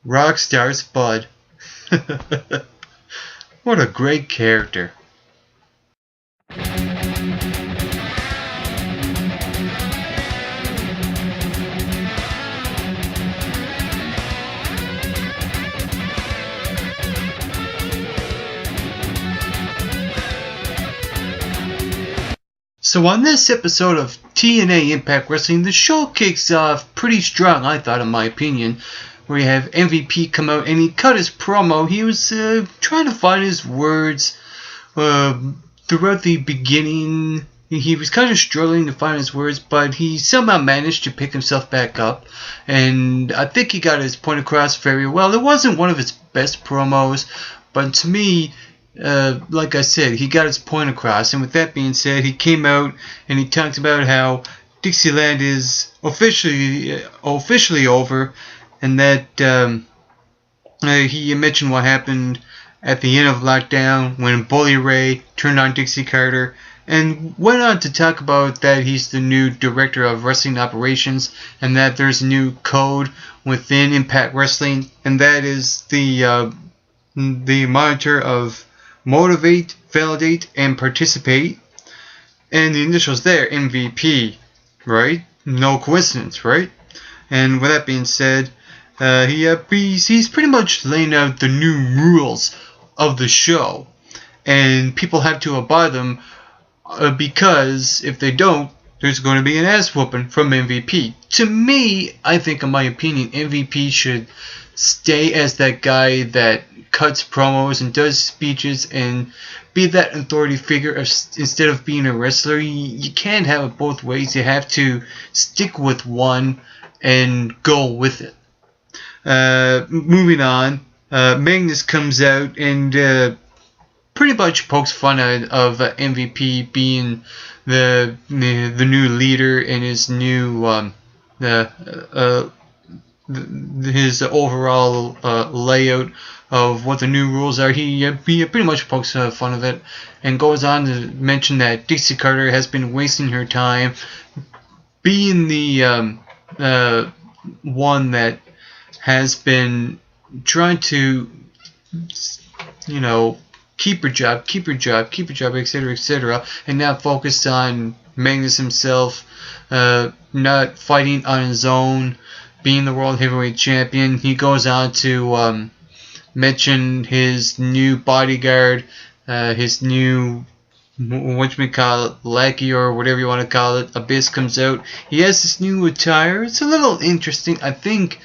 Rockstar Spud. What a great character. So on this episode of TNA Impact Wrestling, the show kicks off pretty strong, I thought, in my opinion, where you have MVP come out and he cut his promo. He was trying to find his words throughout the beginning. He was kind of struggling to find his words, but he somehow managed to pick himself back up, and I think he got his point across very well. It wasn't one of his best promos, but to me, like I said, he got his point across. And with that being said, he came out and he talked about how Dixieland is officially over, and that he mentioned what happened at the end of lockdown when Bully Ray turned on Dixie Carter, and went on to talk about that he's the new director of wrestling operations, and that there's a new code within Impact Wrestling, and that is the monitor of motivate, validate, and participate. And the initials there, MVP, right? No coincidence, right? And with that being said, he's pretty much laying out the new rules of the show, and people have to abide them, because if they don't, there's going to be an ass whooping from MVP. To me, I think, in my opinion, MVP should stay as that guy that cuts promos and does speeches and be that authority figure instead of being a wrestler. You can't have it both ways. You have to stick with one and go with it. Moving on, Magnus comes out and pretty much pokes fun of MVP being the new leader and his new his overall layout of what the new rules are. He pretty much pokes fun of it and goes on to mention that Dixie Carter has been wasting her time being the one that has been trying to, keep her job, etc., and now focused on Magnus himself, not fighting on his own, being the World Heavyweight Champion. He goes on to mention his new bodyguard, his new, lackey or whatever you want to call it. Abyss comes out. He has this new attire. It's a little interesting. I think,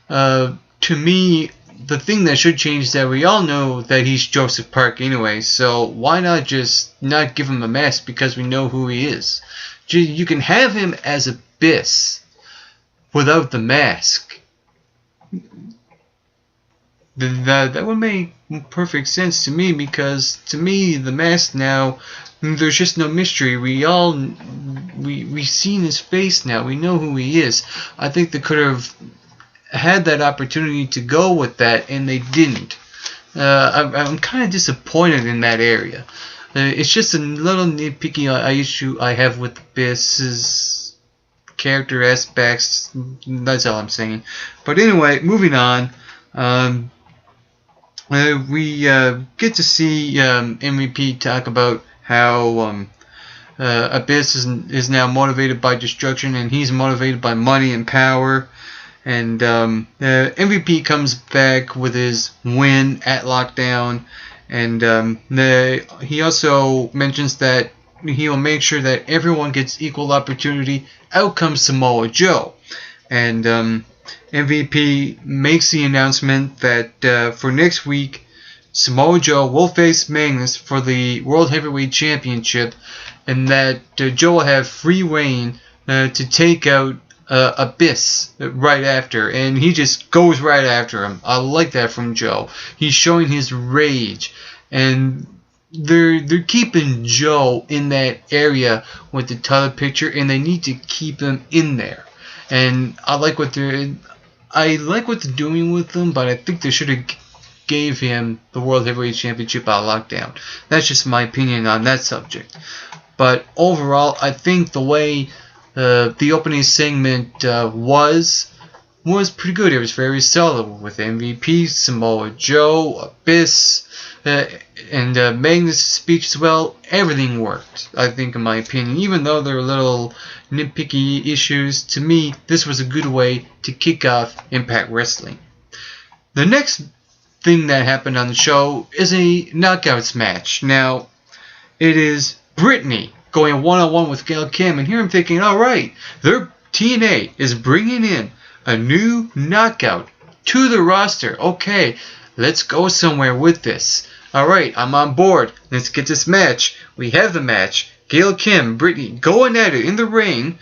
to me, the thing that should change is that we all know that he's Joseph Park anyway, so why not just not give him a mask, because we know who he is. You can have him as Abyss without the mask. That would make perfect sense to me, because to me the mask now, there's just no mystery. We've seen his face now. We know who he is. I think they could have had that opportunity to go with that, and they didn't. I'm kind of disappointed in that area. It's just a little nitpicky issue I have with Abyss's character aspects. That's all I'm saying. But anyway, moving on. We get to see MVP talk about how Abyss is now motivated by destruction, and he's motivated by money and power. And MVP comes back with his win at Lockdown, and he also mentions that he will make sure that everyone gets equal opportunity. Out comes Samoa Joe, and MVP makes the announcement that for next week, Samoa Joe will face Magnus for the World Heavyweight Championship, and that Joe will have free reign to take out Abyss right after, and he just goes right after him. I like that from Joe. He's showing his rage, and they're keeping Joe in that area with the title picture, and they need to keep him in there. And I like what they're doing with him, but I think they should have gave him the World Heavyweight Championship out of Lockdown. That's just my opinion on that subject. But overall, I think the way the opening segment was was pretty good. It was very solid with MVP, Samoa Joe, Abyss, and Magnus' speech as well. Everything worked, I think, in my opinion. Even though there were little nitpicky issues, to me, this was a good way to kick off Impact Wrestling. The next thing that happened on the show is a knockouts match. Now, it is Brittany going one-on-one with Gail Kim, and here I'm thinking, alright, TNA is bringing in a new knockout to the roster. Okay, let's go somewhere with this. Alright, I'm on board. Let's get this match. We have the match. Gail Kim, Brittany going at it in the ring.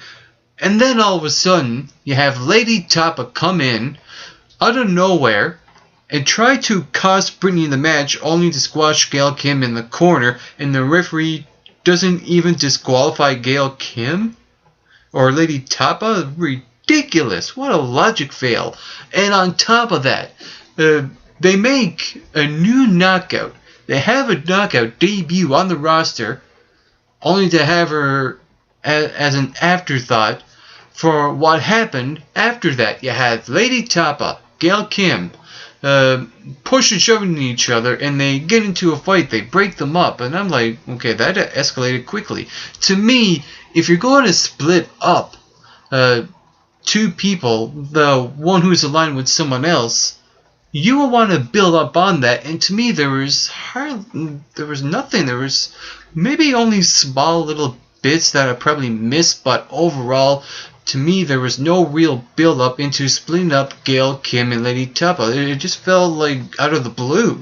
And then all of a sudden, you have Lady Tapa come in out of nowhere and try to cost Brittany the match, only to squash Gail Kim in the corner, and the referee doesn't even disqualify Gail Kim or Lady Tapa. Ridiculous! What a logic fail! And on top of that, they make a new knockout. They have a knockout debut on the roster, only to have her as an afterthought for what happened after that. You had Lady Tapa, Gail Kim, push and shoving each other, and they get into a fight. They break them up, and I'm like, okay, that escalated quickly. To me, if you're going to split up two people, the one who's aligned with someone else, you will want to build up on that. And to me, there was nothing. There was maybe only small little bits that I probably missed, but overall, to me, there was no real build-up into splitting up Gail, Kim, and Lady Tapa. It just felt like out of the blue.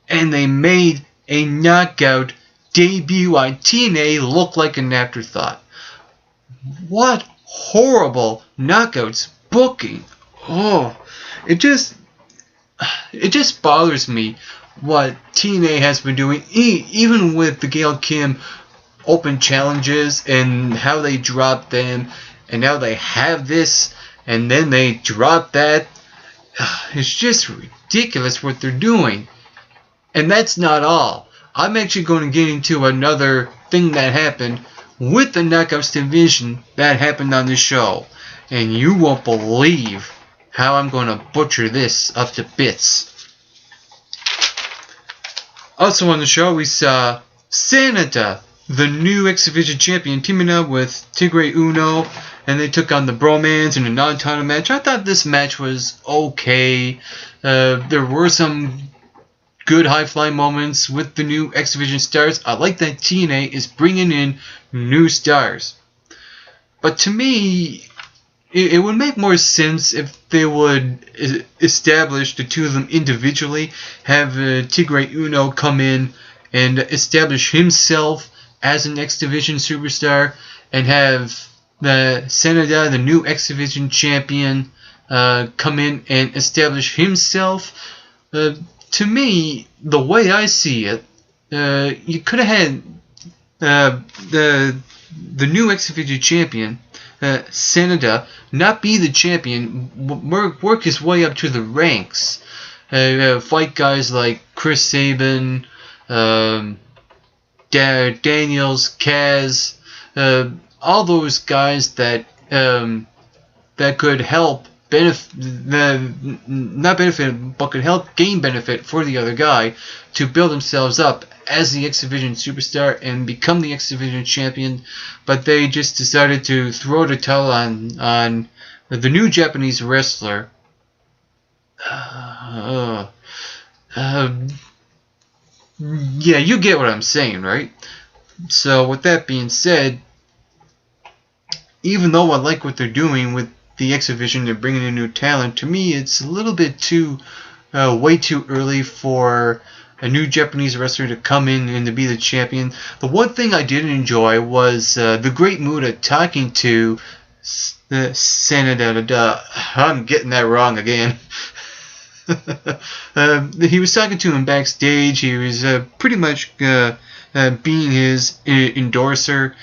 And they made a knockout debut on TNA look like an afterthought. What horrible knockouts booking. Oh, it just bothers me what TNA has been doing, even with the Gail Kim open challenges and how they drop them, and now they have this and then they drop that. It's just ridiculous what they're doing. And that's not all. I'm actually going to get into another thing that happened with the Knockouts division that happened on the show, and you won't believe how I'm going to butcher this up to bits. Also on the show, we saw Sanada, the new X Division champion, teaming up with Tigre Uno, and they took on the Bromans in a non-title match. I thought this match was okay. There were some good high-flying moments with the new X Division stars. I like that TNA is bringing in new stars. But to me, it would make more sense if they would establish the two of them individually, have Tigre Uno come in and establish himself as an X Division superstar, and have the Sanada, the new X Division champion, come in and establish himself. To me, the way I see it, you could have had the new X Division champion, Sanada, not be the champion, work his way up to the ranks, fight guys like Chris Sabin, Daniels, Kaz, all those guys that could help not benefit, but could help gain benefit for the other guy to build themselves up as the X Division superstar and become the X Division champion. But they just decided to throw the title on the new Japanese wrestler. Yeah, you get what I'm saying, right? So with that being said, even though I like what they're doing with the X Division, they're bringing in new talent, to me it's a little bit way too early for a new Japanese wrestler to come in and to be the champion. The one thing I did enjoy was the Great Muta talking to Sanada. I'm getting that wrong again. He was talking to him backstage. He was pretty much being his endorser,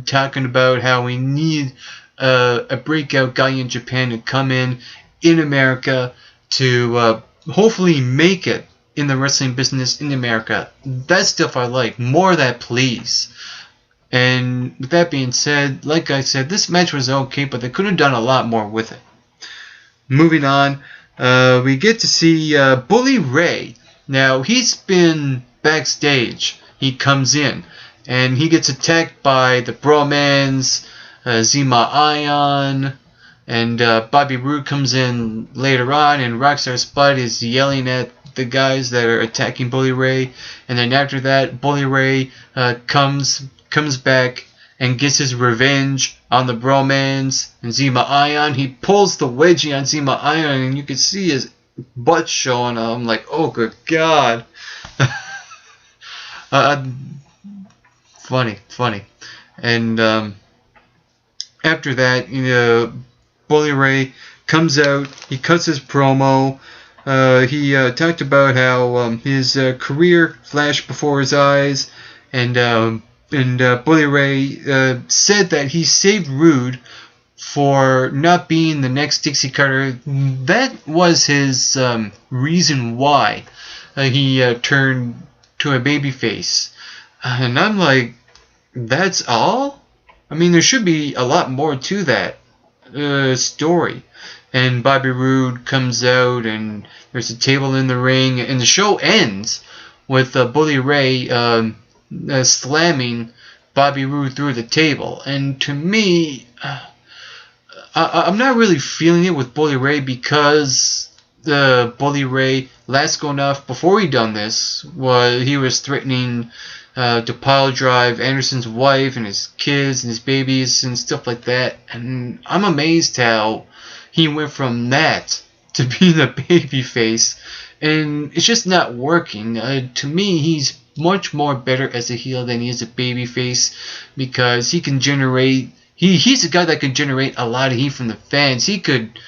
talking about how we need a breakout guy in Japan to come in America to hopefully make it in the wrestling business in America. That stuff I like. More of that, please. And with that being said, like I said, this match was okay, but they could have done a lot more with it. Moving on, we get to see Bully Ray. Now, he's been backstage. He comes in, and he gets attacked by the Bromans, Zima Ion, and Bobby Roode comes in later on, and Rockstar Spud is yelling at the guys that are attacking Bully Ray. And then after that, Bully Ray comes back and gets his revenge on the Bromans and Zima Ion. He pulls the wedgie on Zima Ion, and you can see his butt showing. I'm like, oh, good God. Funny. And after that, Bully Ray comes out. He cuts his promo. He talked about how his career flashed before his eyes, and Bully Ray said that he saved Rude for not being the next Dixie Carter. That was his reason why he turned to a babyface. And I'm like, that's all? I mean, there should be a lot more to that story. And Bobby Roode comes out, and there's a table in the ring, and the show ends with Bully Ray slamming Bobby Roode through the table. And to me, I'm not really feeling it with Bully Ray, because Bully Ray, last going off before he done this, he was threatening to pile drive Anderson's wife and his kids and his babies and stuff like that. And I'm amazed how he went from that to being a babyface, and it's just not working. To me, he's much more better as a heel than he is a babyface, because he can generate. He's a guy that can generate a lot of heat from the fans. He could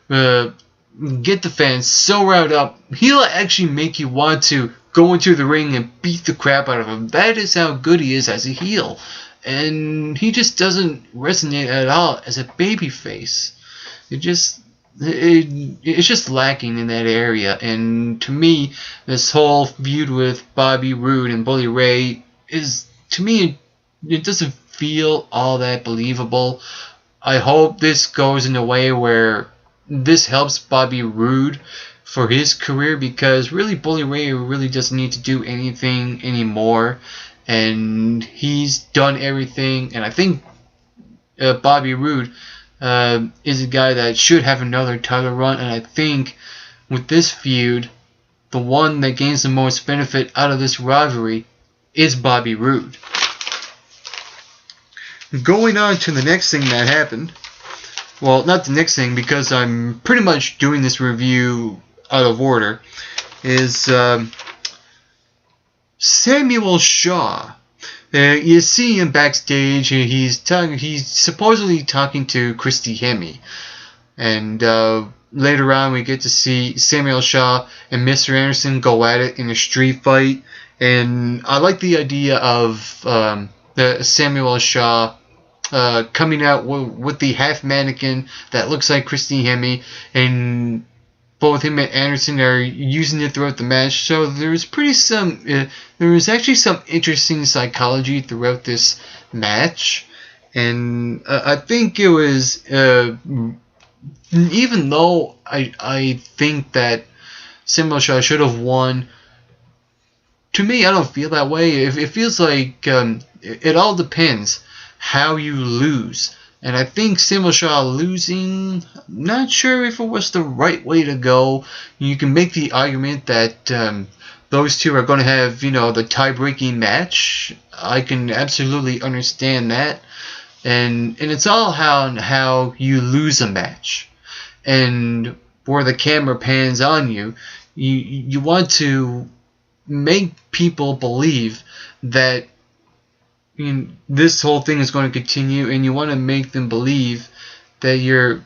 get the fans so riled up, he'll actually make you want to go into the ring and beat the crap out of him. That is how good he is as a heel, and he just doesn't resonate at all as a babyface. It's just lacking in that area. And to me, this whole feud with Bobby Roode and Bully Ray is, to me, it doesn't feel all that believable. I hope this goes in a way where this helps Bobby Roode for his career, because really Bully Ray really doesn't need to do anything anymore, and he's done everything. And I think Bobby Roode is a guy that should have another title run, and I think with this feud, the one that gains the most benefit out of this rivalry is Bobby Roode. Going on to the next thing that happened. Well, not the next thing, because I'm pretty much doing this review out of order, is Samuel Shaw. You see him backstage. He's supposedly talking to Christy Hemme, and later on we get to see Samuel Shaw and Mr. Anderson go at it in a street fight. And I like the idea of Samuel Shaw coming out with the half mannequin that looks like Christy Hemme, and both him and Anderson are using it throughout the match. So there was actually some interesting psychology throughout this match, and I think it was even though I think that Samuel Shaw should have won. To me, I don't feel that way. It feels like it all depends how you lose. And I think Samuel Shaw losing, not sure if it was the right way to go. You can make the argument that those two are going to have, the tie-breaking match. I can absolutely understand that. And it's all how you lose a match. And where the camera pans on you, you want to make people believe that this whole thing is going to continue, and you want to make them believe that you're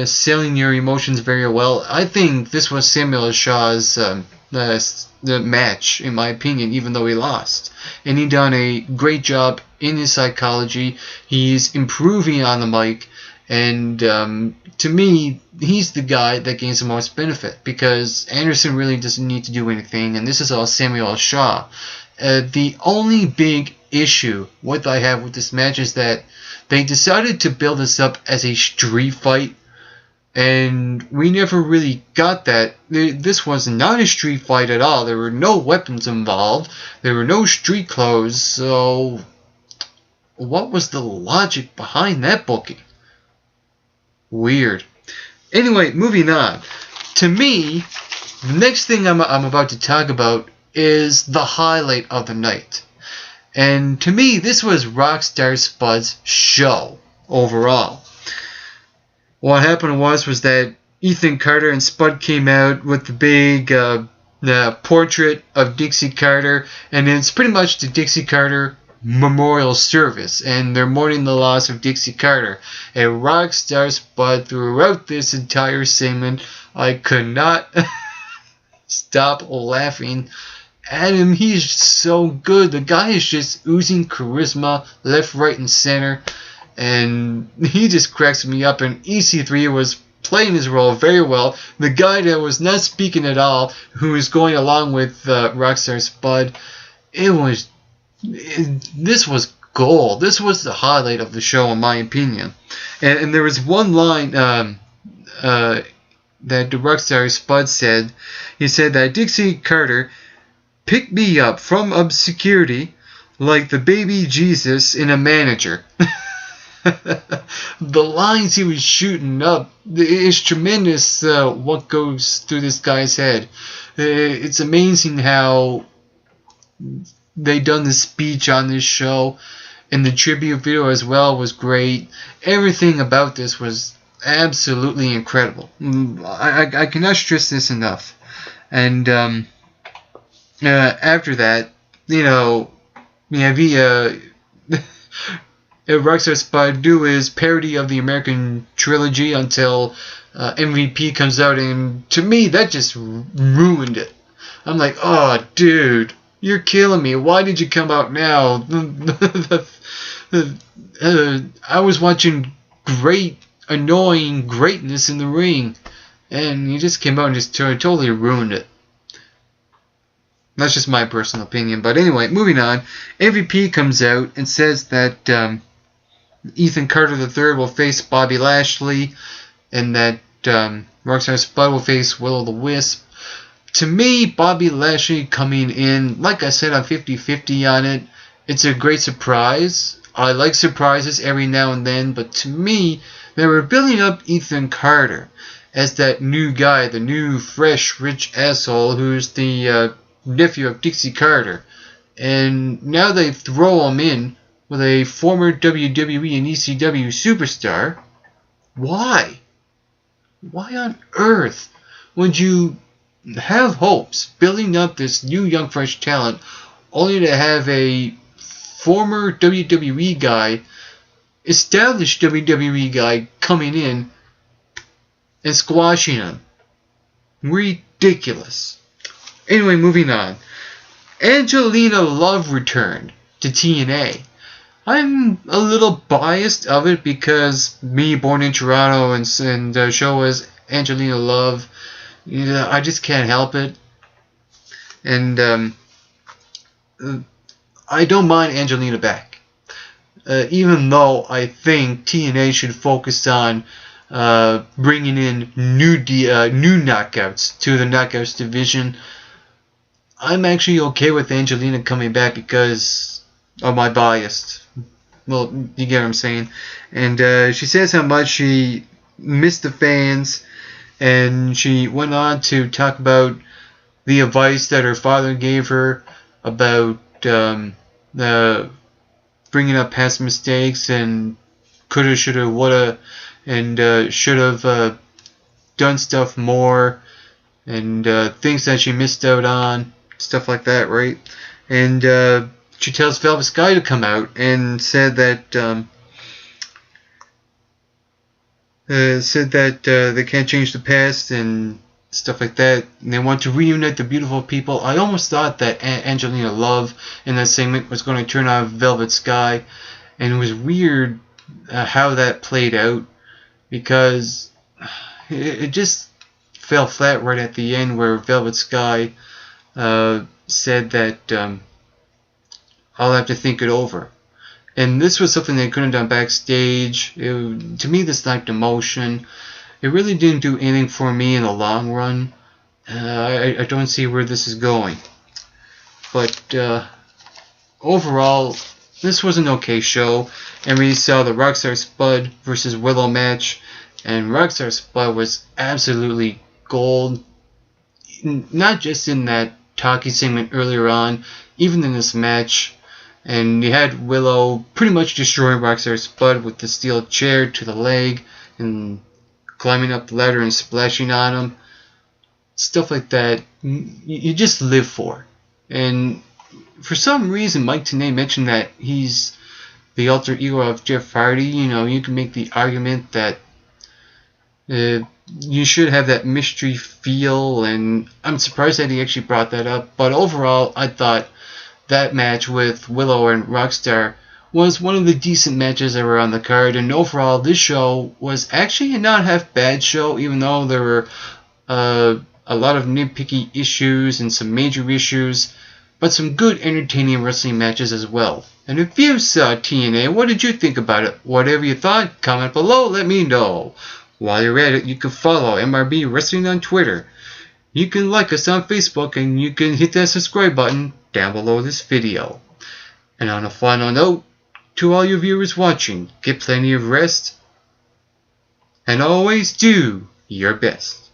selling your emotions very well. I think this was Samuel Shaw's the match, in my opinion, even though he lost. And he done a great job in his psychology. He's improving on the mic, and to me, he's the guy that gains the most benefit, because Anderson really doesn't need to do anything, and this is all Samuel Shaw. The only big issue what I have with this match is that they decided to build this up as a street fight, and we never really got that. This was not a street fight at all. There were no weapons involved. There were no street clothes. So what was the logic behind that booking? Weird. Anyway, moving on. To me, the next thing I'm about to talk about is the highlight of the night. And to me, this was Rockstar Spud's show overall. What happened was that Ethan Carter and Spud came out with the big portrait of Dixie Carter, and it's pretty much the Dixie Carter memorial service, and they're mourning the loss of Dixie Carter. And Rockstar Spud, throughout this entire segment, I could not stop laughing at him. He's so good. The guy is just oozing charisma, left, right, and center, and he just cracks me up. And EC3 was playing his role very well. The guy that was not speaking at all, who was going along with Rockstar Spud, this was gold. This was the highlight of the show, in my opinion. And there was one line that the Rockstar Spud said. He said that Dixie Carter picked me up from obscurity like the baby Jesus in a manager. The lines he was shooting up, it's tremendous what goes through this guy's head. It's amazing how they done the speech on this show, and the tribute video as well was great. Everything about this was absolutely incredible. I cannot stress this enough. And after that, you know, Rockstar Spud do his parody of the American trilogy until MVP comes out, and to me that just ruined it. I'm like, oh dude, you're killing me. Why did you come out now? I was watching great, annoying greatness in the ring, and you just came out and just totally ruined it. That's just my personal opinion. But anyway, moving on. MVP comes out and says that Ethan Carter III will face Bobby Lashley, and that Rockstar Spud will face Will-O-the-Wisp. To me, Bobby Lashley coming in, like I said, I'm 50-50 on it. It's a great surprise. I like surprises every now and then, but to me, they were building up Ethan Carter as that new guy, the new, fresh, rich asshole who's the nephew of Dixie Carter. And now they throw him in with a former WWE and ECW superstar. Why? Why on earth would you have hopes building up this new young fresh talent only to have a former WWE guy, established WWE guy, coming in and squashing him? Ridiculous. Anyway, moving on. Angelina Love returned to TNA. I'm a little biased of it because me, born in Toronto, and the show was Angelina Love. You know, I just can't help it. And I don't mind Angelina back. Even though I think TNA should focus on bringing in new knockouts to the knockouts division. I'm actually okay with Angelina coming back because of my bias. Well, you get what I'm saying. And she says how much she missed the fans, and she went on to talk about the advice that her father gave her about bringing up past mistakes and coulda, shoulda, woulda, and should have done stuff more, and things that she missed out on, stuff like that, right? And she tells Velvet Sky to come out and said that they can't change the past and stuff like that, and they want to reunite the beautiful people. I almost thought that Angelina Love in that segment was going to turn on Velvet Sky, and it was weird how that played out, because it just fell flat right at the end where Velvet Sky said that I'll have to think it over. And this was something they couldn't have done backstage. To me, this lacked emotion. It really didn't do anything for me in the long run. I don't see where this is going. But overall, this was an okay show. And we saw the Rockstar Spud versus Willow match. And Rockstar Spud was absolutely gold. Not just in that talking segment earlier on, even in this match. And you had Willow pretty much destroying Rockstar Spud with the steel chair to the leg and climbing up the ladder and splashing on him. Stuff like that you just live for. And for some reason, Mike Tenay mentioned that he's the alter ego of Jeff Hardy. You know, you can make the argument that you should have that mystery feel, and I'm surprised that he actually brought that up. But overall, I thought that match with Willow and Rockstar was one of the decent matches that were on the card, and overall this show was actually a not half bad show, even though there were a lot of nitpicky issues and some major issues, but some good entertaining wrestling matches as well. And if you saw TNA, what did you think about it? Whatever you thought, comment below, let me know. While you're at it, you can follow MRB Wrestling on Twitter. You can like us on Facebook, and you can hit that subscribe button down below this video. And on a final note, to all you viewers watching, get plenty of rest, and always do your best.